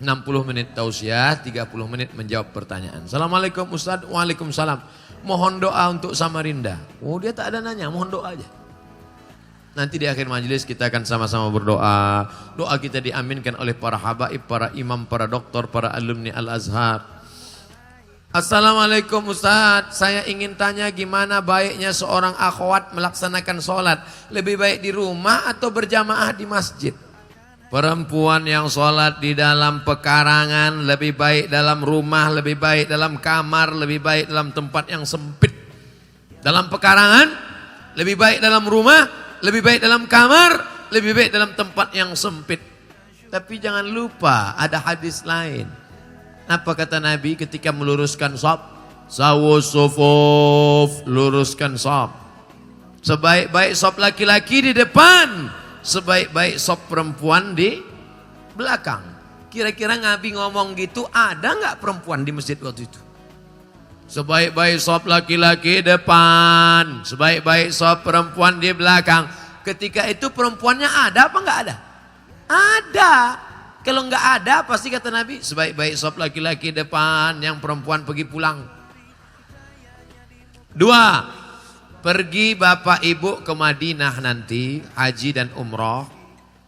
60 menit tausiah, 30 menit menjawab pertanyaan. Assalamualaikum Ustaz, waalaikumsalam. Mohon doa untuk Samarinda. Oh dia tak ada nanya, mohon doa aja. Nanti di akhir majelis kita akan sama-sama berdoa. Doa kita diaminkan oleh para habaib, para imam, para doktor, para alumni Al-Azhar. Assalamualaikum Ustaz, saya ingin tanya gimana baiknya seorang akhwat melaksanakan sholat. Lebih baik di rumah atau berjamaah di masjid? Perempuan yang sholat di dalam pekarangan lebih baik dalam rumah, lebih baik dalam kamar, lebih baik dalam tempat yang sempit. Dalam pekarangan, lebih baik dalam rumah, lebih baik dalam kamar, lebih baik dalam tempat yang sempit. Tapi jangan lupa ada hadis lain. Apa kata Nabi ketika meluruskan shaf? Sawus sufuf, luruskan shaf. Sebaik-baik shaf laki-laki di depan, sebaik-baik shaf perempuan di belakang. Kira-kira Nabi ngomong gitu, ada nggak perempuan di masjid waktu itu? Sebaik-baik shaf laki-laki depan, sebaik-baik shaf perempuan di belakang. Ketika itu perempuannya ada apa nggak ada? Ada. Kalau nggak ada pasti kata Nabi sebaik-baik shaf laki-laki depan, yang perempuan pergi pulang. 2. Pergi bapak ibu ke Madinah nanti haji dan umroh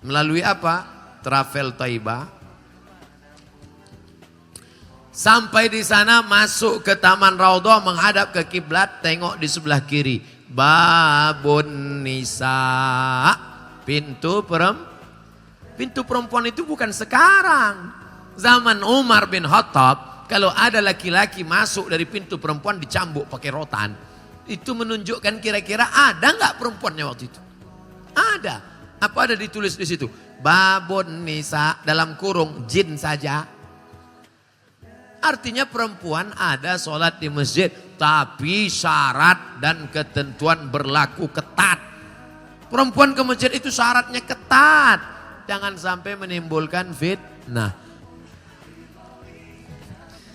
melalui apa? Travel Thaibah. Sampai di sana masuk ke Taman Raudhah menghadap ke kiblat, tengok di sebelah kiri. Babun Nisa, pintu perempuan. Pintu perempuan itu bukan sekarang. Zaman Umar bin Khattab, kalau ada laki-laki masuk dari pintu perempuan dicambuk pakai rotan. Itu menunjukkan kira-kira ada nggak perempuannya waktu itu? Ada. Apa ada ditulis di situ? Babun Nisa dalam kurung jin saja. Artinya perempuan ada sholat di masjid, tapi syarat dan ketentuan berlaku ketat. Perempuan ke masjid itu syaratnya ketat. Jangan sampai menimbulkan fitnah.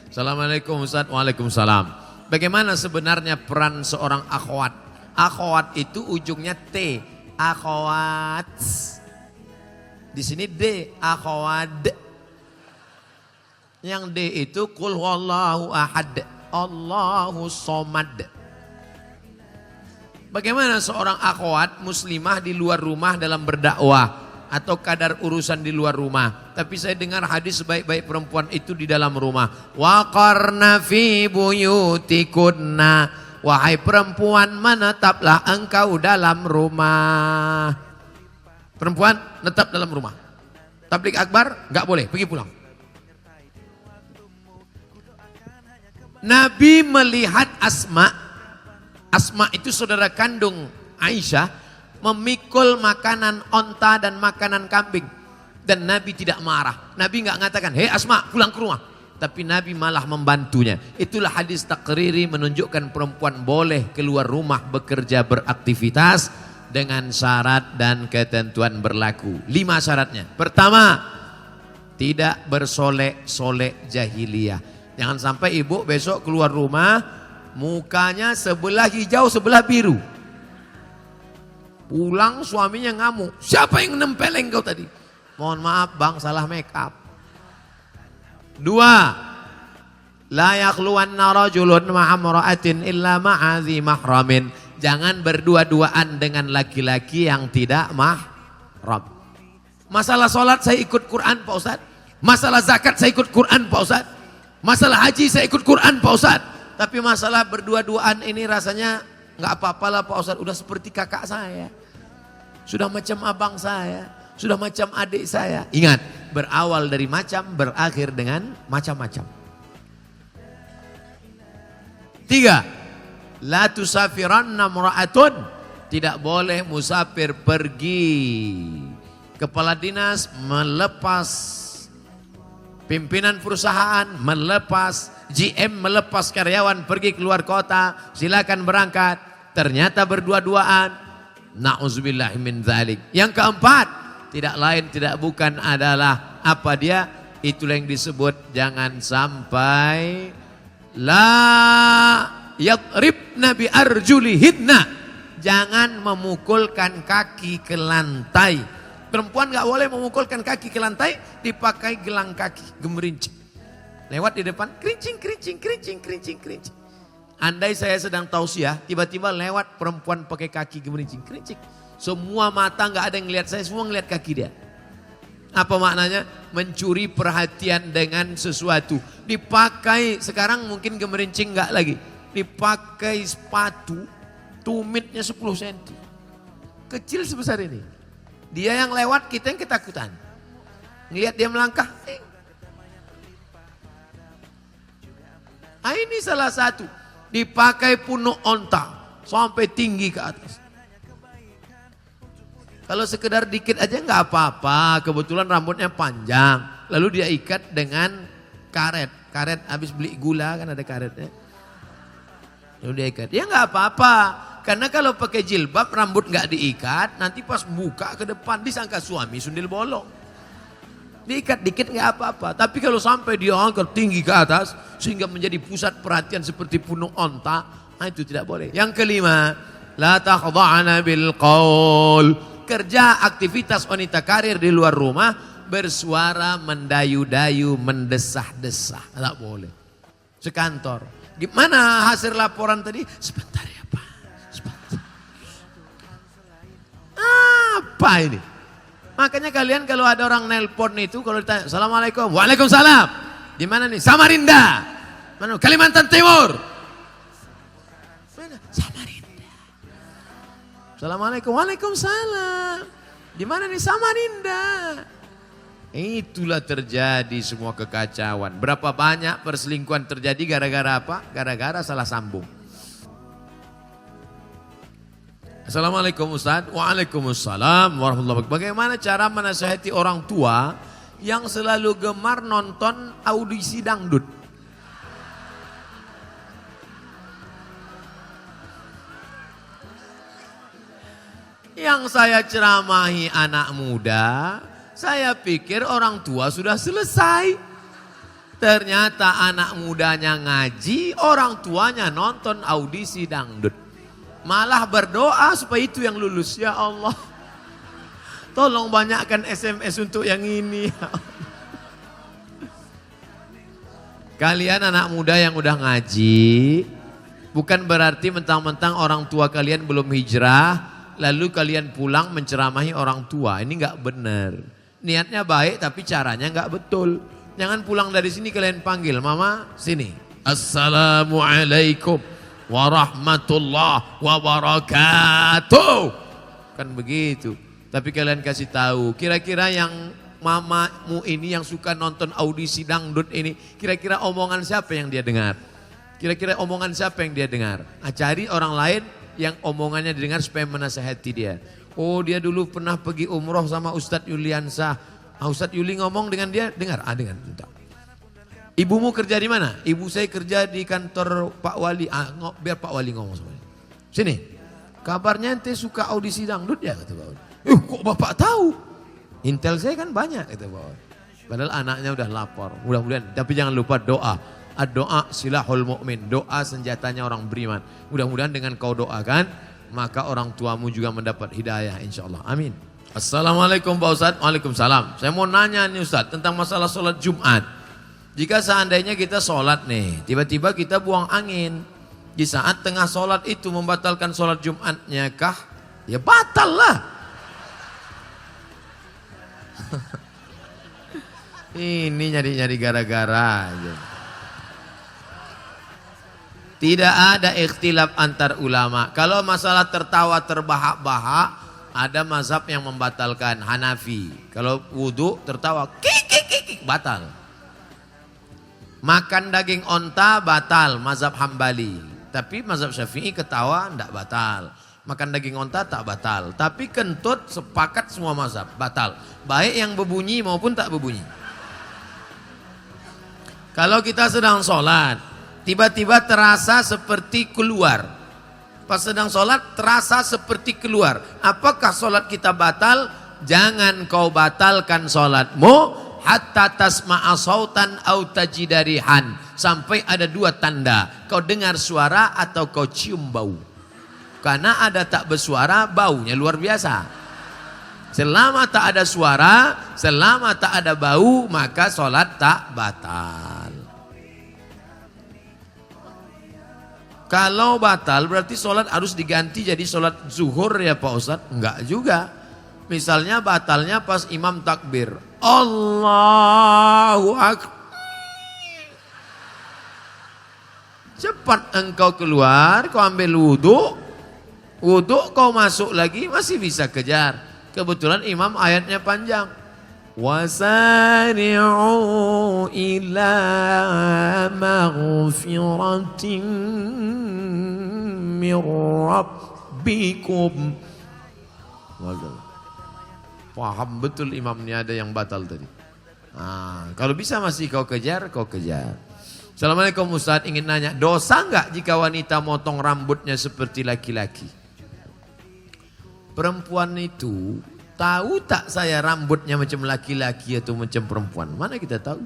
Assalamualaikum Ustaz, waalaikumsalam. Bagaimana sebenarnya peran seorang akhwat? Akhwat itu ujungnya T, akhwat. Di sini D, akhwad. Yang D itu qul huwallahu ahad, Allahu somad. Bagaimana seorang akhwat muslimah di luar rumah dalam berdakwah atau kadar urusan di luar rumah? Tapi saya dengar hadis sebaik-baik perempuan itu di dalam rumah. Wa qarna fi buyutikunna, wahai perempuan menetaplah engkau dalam rumah. Perempuan tetap dalam rumah. Tabligh akbar enggak boleh, pergi pulang. Nabi melihat Asma. Asma itu saudara kandung Aisyah, memikul makanan onta dan makanan kambing. Dan Nabi tidak marah. Nabi enggak mengatakan, hei Asma pulang ke rumah. Tapi Nabi malah membantunya. Itulah hadis takriri menunjukkan perempuan boleh keluar rumah bekerja beraktivitas dengan syarat dan ketentuan berlaku. 5 syaratnya. Pertama, tidak bersolek-solek jahiliyah. Jangan sampai ibu besok keluar rumah mukanya sebelah hijau sebelah biru. Pulang suaminya ngamuk. Siapa yang nempeleng kau tadi? Mohon maaf bang, salah make up. 2. La yakhluwanna rajulun ma'amra'atin illa ma'adhi mahramin. Jangan berdua-duaan dengan laki-laki yang tidak mahram. Masalah sholat saya ikut Quran Pak Ustaz. Masalah zakat saya ikut Quran Pak Ustaz. Masalah haji saya ikut Quran Pak Ustaz. Tapi masalah berdua-duaan ini rasanya nggak apa-apalah Pak Ustaz. Udah seperti kakak saya. Sudah macam abang saya, sudah macam adik saya. Ingat, berawal dari macam, berakhir dengan macam-macam. 3. La tusafiranna mura'atun. Tidak boleh musafir pergi. Kepala dinas melepas, pimpinan perusahaan melepas, GM melepas karyawan pergi keluar kota, silakan berangkat. Ternyata berdua-duaan. Na'udzubillah min dzalik. Yang keempat, tidak lain tidak bukan adalah apa dia? Itulah yang disebut jangan sampai la yadribna bi arjulihinna. Jangan memukulkan kaki ke lantai. Perempuan nggak boleh memukulkan kaki ke lantai, dipakai gelang kaki, gemerincing. Lewat di depan, kerincing, kerincing, kerincing, kerincing, kerincing. Andai saya sedang tausiah, tiba-tiba lewat perempuan pakai kaki gemerincing, kerincing. Semua mata nggak ada yang ngeliat saya, semua ngeliat kaki dia. Apa maknanya? Mencuri perhatian dengan sesuatu. Dipakai, sekarang mungkin gemerincing nggak lagi. Dipakai sepatu, tumitnya 10 cm. Kecil sebesar ini. Dia yang lewat, kita yang ketakutan. Ngelihat dia melangkah. Ini salah satu. Dipakai punuk onta. Sampai tinggi ke atas. Kalau sekedar dikit aja nggak apa-apa. Kebetulan rambutnya panjang. Lalu dia ikat dengan karet. Karet habis beli gula kan ada karetnya. Lalu dia ikat. Ya nggak apa-apa. Karena kalau pakai jilbab rambut nggak diikat, nanti pas buka ke depan disangka suami sundil bolong. Diikat dikit nggak apa-apa. Tapi kalau sampai dia angkat tinggi ke atas sehingga menjadi pusat perhatian seperti punuk onta, nah itu tidak boleh. Yang kelima, la takhda'na bil qaul. Kerja aktivitas wanita karir di luar rumah bersuara mendayu-dayu, mendesah-desah, tidak boleh. Sekantor. Gimana hasil laporan tadi? Sebentar ya Pak. Apa ini? Makanya kalian kalau ada orang nelpon itu kalau ditanya Assalamualaikum, Waalaikumsalam. Di mana nih? Samarinda. Mana? Kalimantan Timur. Mana? Samarinda. Assalamualaikum, Waalaikumsalam. Di mana nih? Samarinda. Itulah terjadi semua kekacauan. Berapa banyak perselingkuhan terjadi gara-gara apa? Gara-gara salah sambung. Assalamualaikum Ustaz. Waalaikumsalam warahmatullahi wabarakatuh. Bagaimana cara menasihati orang tua yang selalu gemar nonton audisi dangdut? Yang saya ceramahi anak muda, saya pikir orang tua sudah selesai. Ternyata anak mudanya ngaji, orang tuanya nonton audisi dangdut. Malah berdoa supaya itu yang lulus. Ya Allah, tolong banyakkan SMS untuk yang ini. Kalian anak muda yang udah ngaji, bukan berarti mentang-mentang orang tua kalian belum hijrah, lalu kalian pulang menceramahi orang tua. Ini gak benar. Niatnya baik tapi caranya gak betul. Jangan pulang dari sini kalian panggil, Mama sini. Assalamualaikum warahmatullahi wabarakatuh. Kan begitu. Tapi kalian kasih tahu, kira-kira yang mamamu ini yang suka nonton audisi dangdut ini, kira-kira omongan siapa yang dia dengar? Kira-kira omongan siapa yang dia dengar? Cari orang lain yang omongannya didengar supaya menasehati dia. Oh, dia dulu pernah pergi umroh sama Ustadz Yuliansah. Ustadz Yuli ngomong dengan dia, dengar, dengar. Ibumu kerja di mana? Ibu saya kerja di kantor Pak Wali. Biar Pak Wali ngomong sama dia. Sini, kabarnya ente suka audisi dangdut ya? Kata Pak Wali. Kok bapak tahu? Intel saya kan banyak, kata Pak Wali. Padahal anaknya udah lapor. Mudah-mudahan, tapi jangan lupa doa. Doa silahul mu'min. Doa senjatanya orang beriman. Mudah-mudahan dengan kau doakan, maka orang tuamu juga mendapat hidayah insya Allah. Amin. Assalamualaikum Pak Ustadz. Waalaikumsalam. Saya mau nanya nih Ustadz tentang masalah sholat Jumat. Jika seandainya kita sholat nih, tiba-tiba kita buang angin. Di saat tengah sholat itu membatalkan sholat Jumatnya kah? Ya batal lah. Ini nyari-nyari gara-gara aja. Tidak ada ikhtilaf antar ulama. Kalau masalah tertawa terbahak-bahak, ada mazhab yang membatalkan, Hanafi. Kalau wudhu tertawa, kik, batal. Makan daging onta batal, mazhab Hambali. Tapi mazhab Syafi'i ketawa tidak batal. Makan daging onta tak batal. Tapi kentut sepakat semua mazhab batal. Baik yang berbunyi maupun tak berbunyi. Kalau kita sedang sholat, tiba-tiba terasa seperti keluar. Pas sedang sholat terasa seperti keluar. Apakah sholat kita batal? Jangan kau batalkan sholatmu hatta tasma'a sautan au tajidarihan. Sampai ada dua tanda. Kau dengar suara atau kau cium bau. Karena ada tak bersuara, baunya luar biasa. Selama tak ada suara, selama tak ada bau, maka sholat tak batal. Kalau batal berarti sholat harus diganti jadi sholat zuhur ya Pak Ustadz? Enggak juga. Misalnya batalnya pas imam takbir. Allahu Akbar. Cepat engkau keluar, kau ambil wudhu. Wudhu kau masuk lagi masih bisa kejar. Kebetulan imam ayatnya panjang. Wasari'u ila maghfiratin min rabbikum. Paham betul imamnya ada yang batal tadi. Nah, kalau bisa masih kau kejar, kau kejar. Assalamualaikum Ustaz, ingin nanya, dosa enggak jika wanita motong rambutnya seperti laki-laki? Perempuan itu tahu tak saya rambutnya macam laki-laki atau macam perempuan? Mana kita tahu?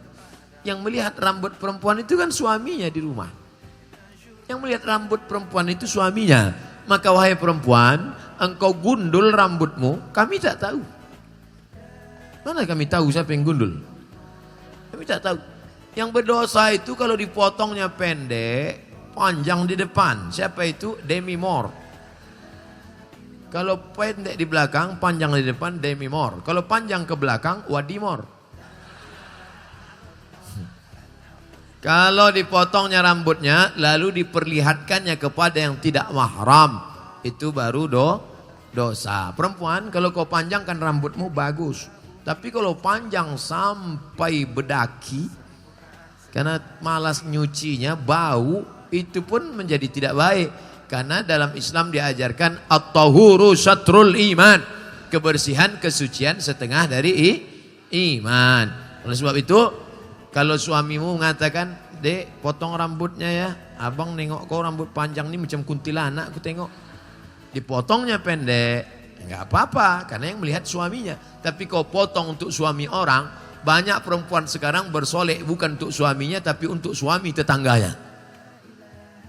Yang melihat rambut perempuan itu kan suaminya di rumah. Yang melihat rambut perempuan itu suaminya. Maka wahai perempuan, engkau gundul rambutmu, kami tak tahu. Mana kami tahu siapa yang gundul? Kami tak tahu. Yang berdosa itu kalau dipotongnya pendek, panjang di depan. Siapa itu? Demi Moore. Kalau pendek di belakang, panjang di depan, Demi Moore. Kalau panjang ke belakang, Wadi Moore. Kalau dipotongnya rambutnya, lalu diperlihatkannya kepada yang tidak mahram, itu baru dosa. Perempuan, kalau kau panjangkan rambutmu bagus. Tapi kalau panjang sampai bedaki, karena malas nyucinya, bau, itu pun menjadi tidak baik. Karena dalam Islam diajarkan at-tahuru syatrul iman. Kebersihan, kesucian setengah dari iman. Oleh sebab itu, kalau suamimu mengatakan, "Dek, potong rambutnya ya. Abang nengok kau rambut panjang ini macam kuntilanak, aku tengok." Dipotongnya pendek, enggak apa-apa karena yang melihat suaminya. Tapi kau potong untuk suami orang, banyak perempuan sekarang bersolek bukan untuk suaminya tapi untuk suami tetangganya.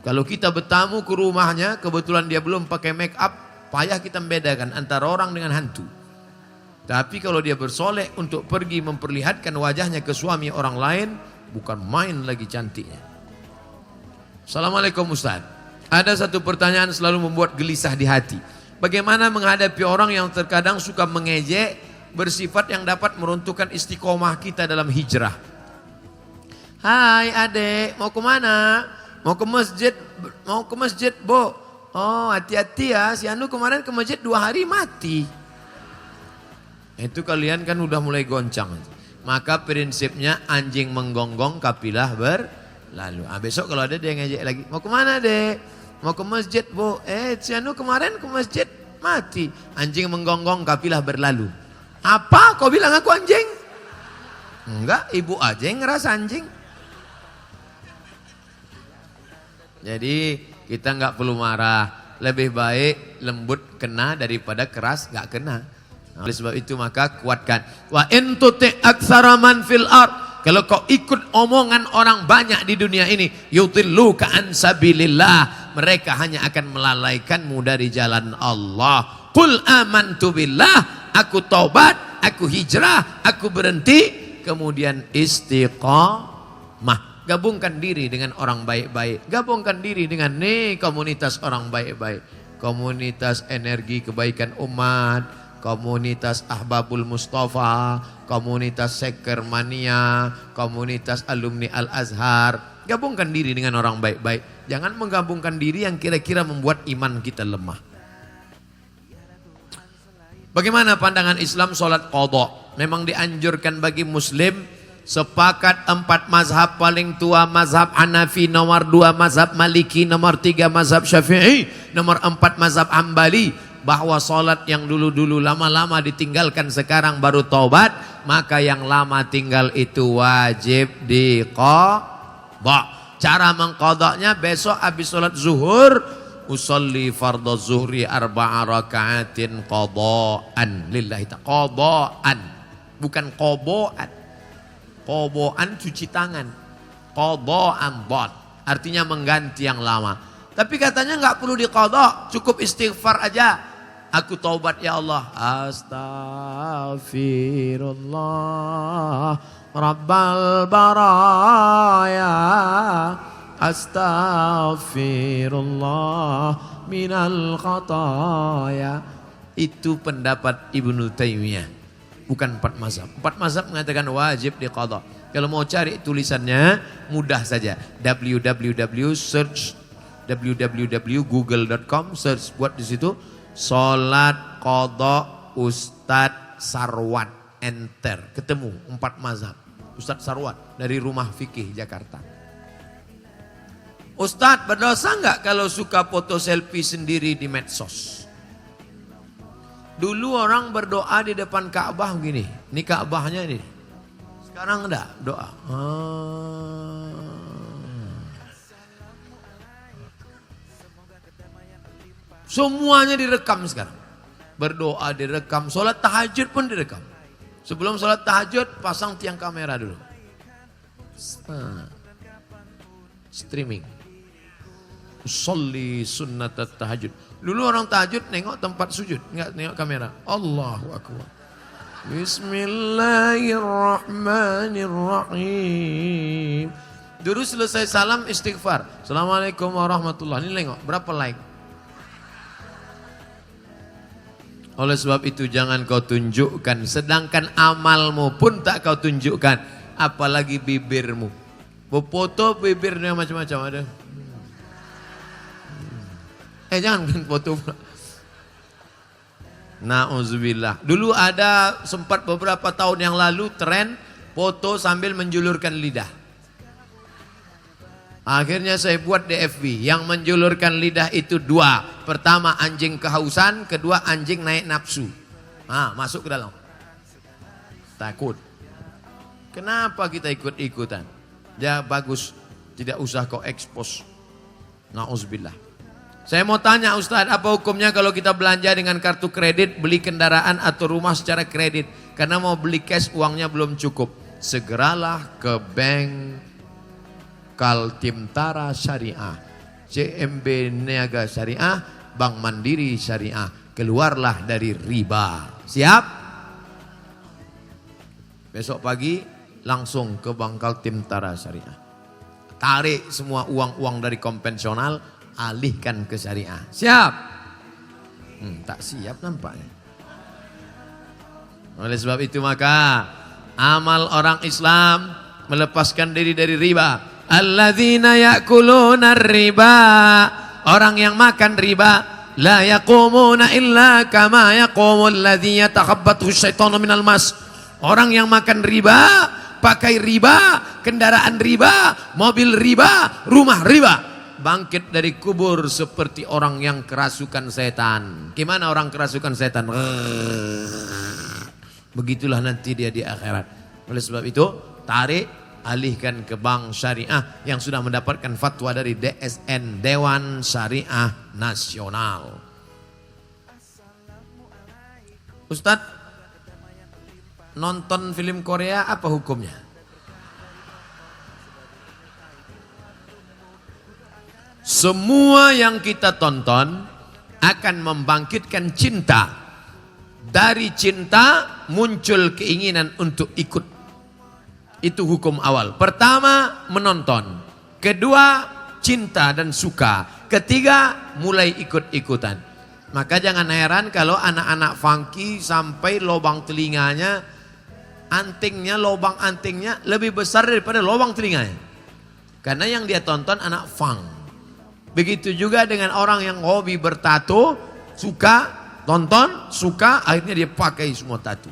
Kalau kita bertamu ke rumahnya, kebetulan dia belum pakai make up, payah kita membedakan antara orang dengan hantu. Tapi kalau dia bersolek untuk pergi memperlihatkan wajahnya ke suami orang lain, bukan main lagi cantiknya. Assalamualaikum Ustaz. Ada satu pertanyaan selalu membuat gelisah di hati. Bagaimana menghadapi orang yang terkadang suka mengejek, bersifat yang dapat meruntuhkan istiqomah kita dalam hijrah? Hai adek, mau kemana? Mau ke masjid, Bo. Oh, hati-hati ya, si Anu kemarin ke masjid 2 hari mati. Itu kalian kan udah mulai goncang. Maka prinsipnya anjing menggonggong, kapilah berlalu. Besok kalau ada dia ngejek lagi, mau kemana dek? Mau ke masjid, Bo. Si Anu kemarin ke masjid mati. Anjing menggonggong, kapilah berlalu. Apa? Kau bilang aku anjing? Enggak, ibu aja yang ngerasa anjing. Jadi kita nggak perlu marah, lebih baik lembut kena daripada keras nggak kena. Oleh sebab itu maka kuatkan. Wa in tuti' aktsara man fil ard. Kalau kau ikut omongan orang banyak di dunia ini, yutilluka an sabilillah, mereka hanya akan melalaikanmu dari jalan Allah. Qul amantu billah, aku taubat, aku hijrah, aku berhenti, kemudian istiqamah. Gabungkan diri dengan orang baik-baik. Gabungkan diri dengan komunitas orang baik-baik. Komunitas energi kebaikan umat. Komunitas Ahbabul Mustafa. Komunitas Sekermania. Komunitas alumni Al-Azhar. Gabungkan diri dengan orang baik-baik. Jangan menggabungkan diri yang kira-kira membuat iman kita lemah. Bagaimana pandangan Islam sholat qadha? Memang dianjurkan bagi muslim. Sepakat 4 mazhab paling tua, mazhab Hanafi, nomor 2 mazhab Maliki, nomor 3 mazhab Syafi'i, nomor 4 mazhab Hambali, bahwa sholat yang dulu-dulu lama-lama ditinggalkan sekarang baru taubat, maka yang lama tinggal itu wajib diqadha. Cara mengqadhanya besok habis sholat zuhur, usolli fardhu zuhri 4 raka'atin qadha'an lillahi ta'ala. Qadha'an, bukan qobo'an. Qobo'an cuci tangan, qadha'an dhad, artinya mengganti yang lama. Tapi katanya nggak perlu diqadha, cukup istighfar aja. Aku taubat ya Allah. Astaghfirullah Rabbal baraya. Astaghfirullah minal khataya. Itu pendapat Ibnu Taimiyah. Bukan empat mazhab. Empat mazhab mengatakan wajib diqadha. Kalau mau cari tulisannya mudah saja. www.google.com search buat di situ salat qadha Ustadz Sarwat, enter, ketemu empat mazhab. Ustadz Sarwat dari Rumah Fikih Jakarta. Ustadz berdosa enggak kalau suka foto selfie sendiri di medsos? Dulu orang berdoa di depan Ka'bah begini. Ini Ka'bahnya ini. Sekarang enggak doa. Semuanya direkam sekarang. Berdoa direkam, sholat tahajud pun direkam. Sebelum sholat tahajud pasang tiang kamera dulu. Streaming. Sholli sunnat tahajud. Dulu orang tahajud nengok tempat sujud, enggak nengok kamera. Allahu akbar. Bismillahirrahmanirrahim. Dulu selesai salam istighfar. Assalamualaikum warahmatullahi. Ini nengok berapa like. Oleh sebab itu jangan kau tunjukkan, sedangkan amalmu pun tak kau tunjukkan, apalagi bibirmu. Foto bibirnya macam-macam ada. Jangan foto. Nauzubillah. Dulu ada sempat beberapa tahun yang lalu tren foto sambil menjulurkan lidah. Akhirnya saya buat di FB. Yang menjulurkan lidah itu dua. Pertama anjing kehausan, kedua anjing naik nafsu. Masuk ke dalam. Takut. Kenapa kita ikut-ikutan? Ya bagus, tidak usah kau expose. Nauzubillah. Saya mau tanya Ustadz, apa hukumnya kalau kita belanja dengan kartu kredit, beli kendaraan atau rumah secara kredit? Karena mau beli cash uangnya belum cukup. Segeralah ke bank Kaltimtara Syariah, CMB Niaga Syariah, Bank Mandiri Syariah. Keluarlah dari riba. Siap? Besok pagi langsung ke Bank Kaltimtara Syariah. Tarik semua uang-uang dari konvensional, alihkan ke syariah. Siap? Tak siap nampaknya. Oleh sebab itu maka amal orang Islam melepaskan diri dari riba. Alladzina ya'kuluna riba, orang yang makan riba, la yaqumuna illa kama yaqumul ladzi yatakhabbathu syaitanu minal mas. Orang yang makan riba, pakai riba, kendaraan riba, mobil riba, rumah riba, bangkit dari kubur seperti orang yang kerasukan setan. Gimana orang kerasukan setan? Begitulah nanti dia di akhirat. Oleh sebab itu, tarik, alihkan ke bank syariah yang sudah mendapatkan fatwa dari DSN, Dewan Syariah Nasional. Ustadz, nonton film Korea apa hukumnya? Semua yang kita tonton akan membangkitkan cinta. Dari cinta muncul keinginan untuk ikut. Itu hukum awal. Pertama, menonton. Kedua, cinta dan suka. Ketiga, mulai ikut-ikutan. Maka jangan heran kalau anak-anak funky sampai lubang telinganya, lubang antingnya lebih besar daripada lubang telinganya. Karena yang dia tonton anak funk. Begitu juga dengan orang yang hobi bertato, suka, tonton, suka, akhirnya dia pakai semua tato.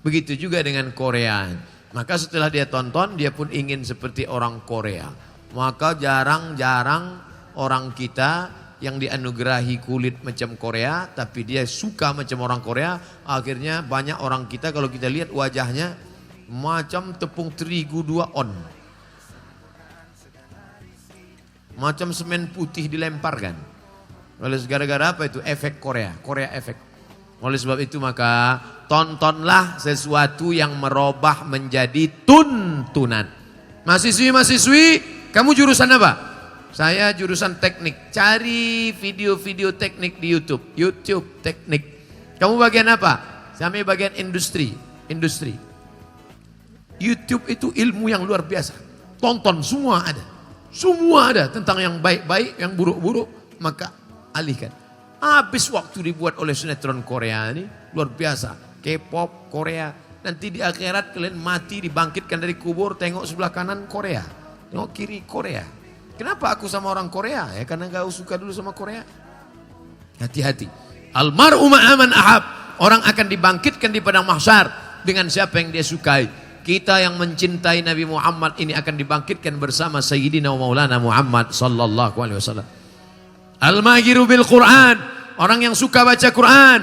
Begitu juga dengan Korea. Maka setelah dia tonton, dia pun ingin seperti orang Korea. Maka jarang-jarang orang kita yang dianugerahi kulit macam Korea, tapi dia suka macam orang Korea. Akhirnya banyak orang kita kalau kita lihat wajahnya macam tepung terigu 2 on. Macam semen putih dilemparkan. Oleh gara-gara apa itu? Efek Korea, Korea efek. Oleh sebab itu maka tontonlah sesuatu yang merubah menjadi tuntunan. Mahasiswi-mahasiswi, kamu jurusan apa? Saya jurusan teknik. Cari video-video teknik di YouTube. YouTube teknik. Kamu bagian apa? Kami bagian industri. YouTube itu ilmu yang luar biasa. Tonton, semua ada. Semua ada tentang yang baik-baik, yang buruk-buruk, maka alihkan. Habis waktu dibuat oleh sinetron Korea ini, luar biasa. K-pop, Korea. Nanti di akhirat kalian mati, dibangkitkan dari kubur, tengok sebelah kanan Korea. Tengok kiri Korea. Kenapa aku sama orang Korea? Ya karena gak suka dulu sama Korea. Hati-hati. Almar'u ma'aman ahab. Orang akan dibangkitkan di padang mahsyar dengan siapa yang dia sukai. Kita yang mencintai Nabi Muhammad ini akan dibangkitkan bersama Sayyidina wa Maulana Muhammad sallallahu alaihi wasallam. Al-mahiru bil Quran, orang yang suka baca Quran,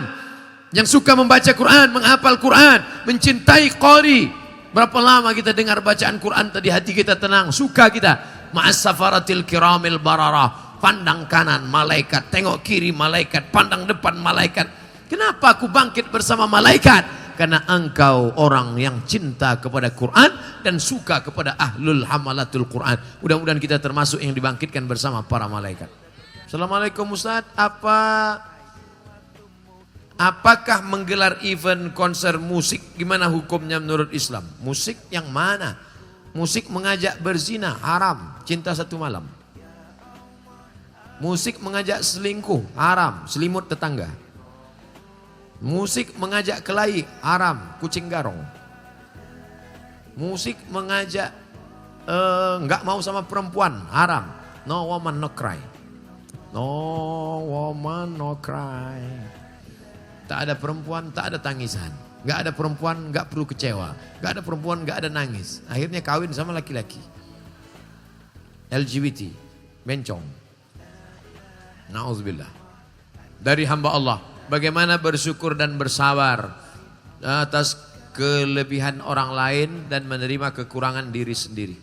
yang suka membaca Quran, menghafal Quran, mencintai qari. Berapa lama kita dengar bacaan Quran tadi hati kita tenang, suka kita. Ma'as safaratil kiramil bararah. Pandang kanan malaikat, tengok kiri malaikat, pandang depan malaikat. Kenapa aku bangkit bersama malaikat? Karena engkau orang yang cinta kepada Quran dan suka kepada ahlul hamalatul Quran. Mudah-mudahan kita termasuk yang dibangkitkan bersama para malaikat. Assalamualaikum Ustaz, apakah menggelar event konser musik gimana hukumnya menurut Islam? Musik yang mana? Musik mengajak berzina haram, cinta satu malam. Musik mengajak selingkuh haram, selimut tetangga. Musik mengajak kelahi haram, kucing garong. Musik mengajak nggak mau sama perempuan haram, no woman no cry. No woman no cry. Tak ada perempuan, tak ada tangisan. Nggak ada perempuan, nggak perlu kecewa. Nggak ada perempuan, nggak ada nangis. Akhirnya kawin sama laki-laki. LGBT, bencong. Na'udzubillah. Dari hamba Allah. Bagaimana bersyukur dan bersabar atas kelebihan orang lain dan menerima kekurangan diri sendiri.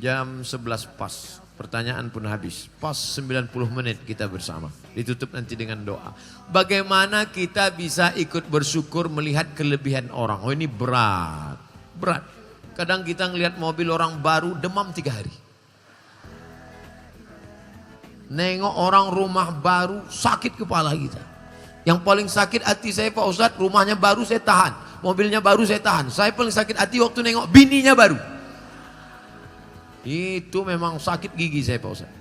Jam 11 pas. Pertanyaan pun habis. Pas 90 menit kita bersama. Ditutup nanti dengan doa. Bagaimana kita bisa ikut bersyukur melihat kelebihan orang? Oh ini berat. Berat. Kadang kita ngelihat mobil orang baru demam 3 hari. Nengok orang rumah baru sakit kepala kita. Yang paling sakit hati saya Pak Ustadz, rumahnya baru saya tahan. Mobilnya baru saya tahan. Saya paling sakit hati waktu nengok bininya baru. Itu memang sakit gigi saya Pak Ustadz.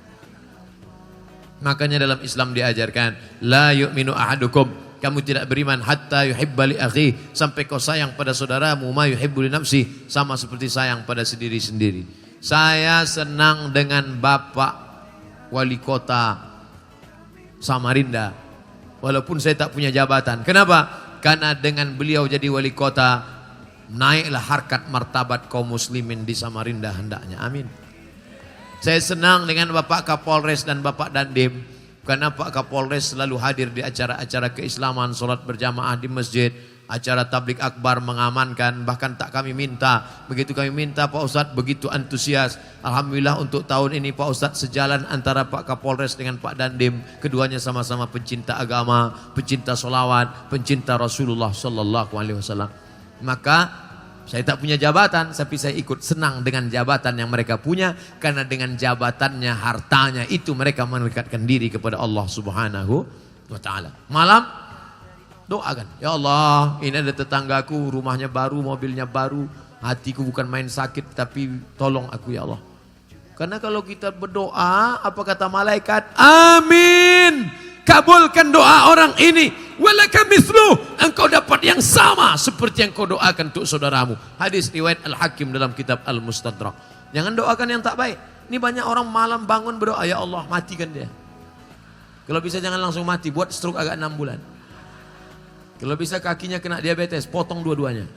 Makanya dalam Islam diajarkan, la yu'minu ahadukum, kamu tidak beriman hatta yuhibba li akhi, sampai kau sayang pada saudaramu ma yuhibbu li nafsi, sama seperti sayang pada sendiri-sendiri. Saya senang dengan Bapak Wali Kota Samarinda, walaupun saya tak punya jabatan. Kenapa? Karena dengan beliau jadi wali kota, naiklah harkat martabat kaum muslimin di Samarinda hendaknya. Amin. Saya senang dengan Bapak Kapolres dan Bapak Dandim, karena Pak Kapolres selalu hadir di acara-acara keislaman, sholat berjamaah di masjid, acara tablik akbar mengamankan, bahkan tak kami minta. Begitu kami minta Pak Ustadz begitu antusias. Alhamdulillah untuk tahun ini Pak Ustadz sejalan antara Pak Kapolres dengan Pak Dandim. Keduanya sama-sama pencinta agama, pencinta sholawat, pencinta Rasulullah Sallallahu Alaihi Wasallam. Maka saya tak punya jabatan, tapi saya ikut senang dengan jabatan yang mereka punya. Karena dengan jabatannya, hartanya itu mereka mendekatkan diri kepada Allah Subhanahu wa Ta'ala. Malam doakan, ya Allah ini ada tetanggaku rumahnya baru, mobilnya baru, hatiku bukan main sakit tapi tolong aku ya Allah. Karena kalau kita berdoa apa kata malaikat? Amin, kabulkan doa orang ini, walaka mithlu, engkau dapat yang sama seperti yang kau doakan untuk saudaramu. Hadis riwayat Al-Hakim dalam kitab Al-Mustadrak. Jangan doakan yang tak baik. Ini banyak orang malam bangun berdoa, ya Allah matikan dia. Kalau bisa jangan langsung mati, buat stroke agak 6 bulan. Kalau bisa kakinya kena diabetes, potong dua-duanya.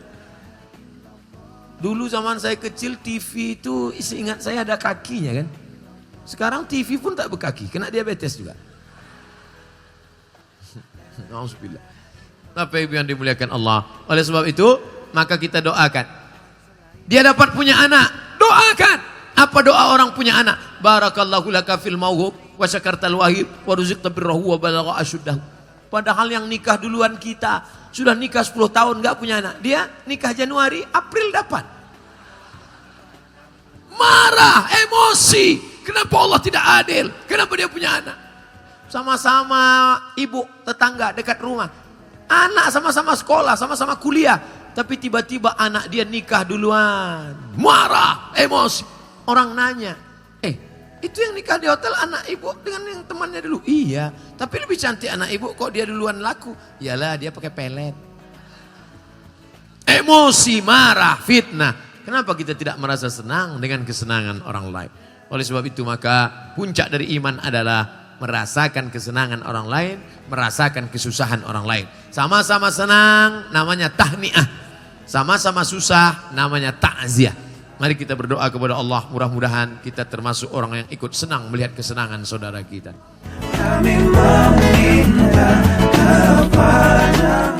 Dulu zaman saya kecil TV itu seingat saya ada kakinya kan. Sekarang TV pun tak berkaki, kena diabetes juga. Alhamdulillah. Bapak Ibu yang dimuliakan Allah. Oleh sebab itu, maka kita doakan. Dia dapat punya anak, doakan. Apa doa orang punya anak? Barakallahu laka fil mawhub wa syakartal wahib wa ruziqta birrahu wa balagha asyuddahu. Padahal yang nikah duluan kita sudah nikah 10 tahun gak punya anak. Dia nikah Januari, April dapat. Marah, emosi. Kenapa Allah tidak adil? Kenapa dia punya anak? Sama-sama ibu tetangga dekat rumah. Anak sama-sama sekolah, sama-sama kuliah. Tapi tiba-tiba anak dia nikah duluan. Marah, emosi. Orang nanya, itu yang nikah di hotel anak ibu dengan yang temannya dulu. Iya, tapi lebih cantik anak ibu kok dia duluan laku. Iyalah dia pakai pelet. Emosi, marah, fitnah. Kenapa kita tidak merasa senang dengan kesenangan orang lain? Oleh sebab itu maka puncak dari iman adalah merasakan kesenangan orang lain, merasakan kesusahan orang lain. Sama-sama senang namanya tahniah, sama-sama susah namanya takziah. Mari kita berdoa kepada Allah, mudah-mudahan kita termasuk orang yang ikut senang melihat kesenangan saudara kita. Kami meminta kepada